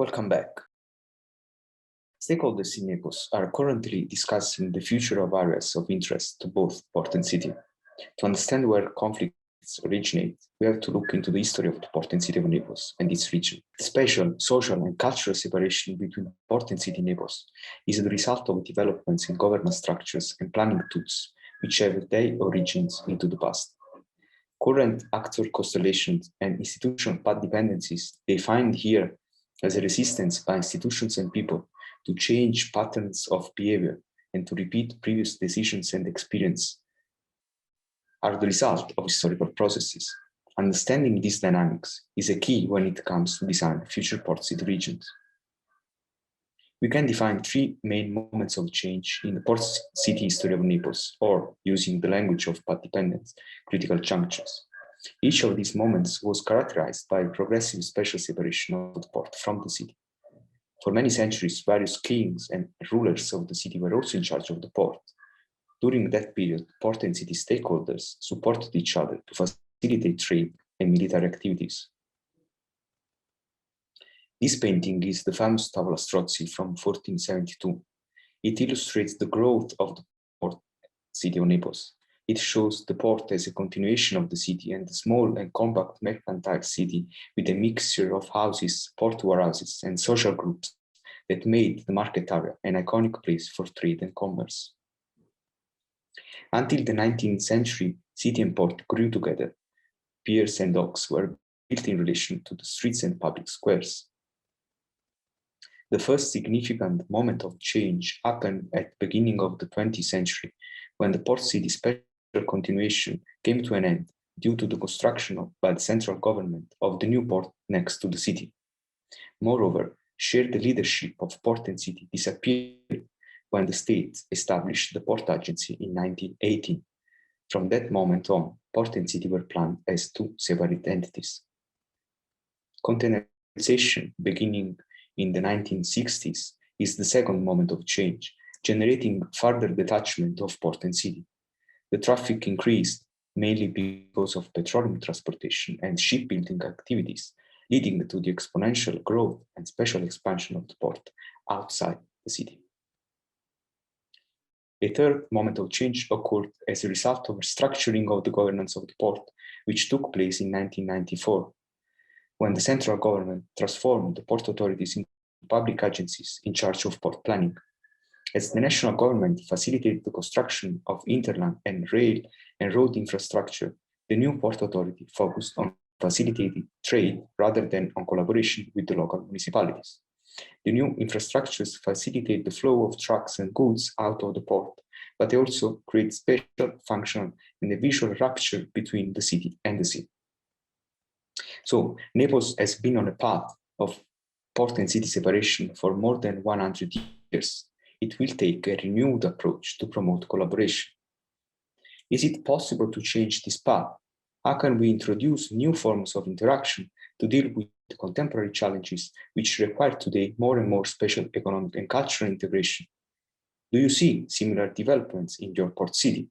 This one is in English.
Welcome back. Stakeholders in Naples are currently discussing the future of areas of interest to both port and city. To understand where conflicts originate, we have to look into the history of the port and city of Naples and its region. The spatial, social, and cultural separation between port and city Naples is the result of developments in governance structures and planning tools, which have their origins into the past. Current actor constellations and institutional path dependencies they find here as a resistance by institutions and people to change patterns of behavior and to repeat previous decisions and experience are the result of historical processes. Understanding these dynamics is a key when it comes to design future port city regions. We can define three main moments of change in the port city history of Naples, or using the language of path dependence, critical junctures. Each of these moments was characterized by progressive spatial separation of the port from the city. For many centuries, various kings and rulers of the city were also in charge of the port. During that period, port and city stakeholders supported each other to facilitate trade and military activities. This painting is the famous Tavola Strozzi from 1472. It illustrates the growth of the port city of Naples. It shows the port as a continuation of the city and a small and compact mercantile city with a mixture of houses, port warehouses, and social groups that made the market area an iconic place for trade and commerce. Until the 19th century, city and port grew together. Piers and docks were built in relation to the streets and public squares. The first significant moment of change happened at the beginning of the 20th century, when the port city special continuation came to an end due to the construction by the central government of the new port next to the city. Moreover, shared leadership of port and city disappeared when the state established the port agency in 1918. From that moment on, port and city were planned as two separate entities. Containerization, beginning in the 1960s, is the second moment of change, generating further detachment of port and city. The traffic increased, mainly because of petroleum transportation and shipbuilding activities, leading to the exponential growth and special expansion of the port outside the city. A third moment of change occurred as a result of restructuring of the governance of the port, which took place in 1994, when the central government transformed the port authorities into public agencies in charge of port planning. As the national government facilitated the construction of interland and rail and road infrastructure, the new port authority focused on facilitating trade rather than on collaboration with the local municipalities. The new infrastructures facilitate the flow of trucks and goods out of the port, but they also create spatial, functional, and a visual rupture between the city and the sea. So Naples has been on a path of port and city separation for more than 100 years. It will take a renewed approach to promote collaboration. Is it possible to change this path? How can we introduce new forms of interaction to deal with the contemporary challenges which require today more and more spatial, economic, and cultural integration? Do you see similar developments in your port city?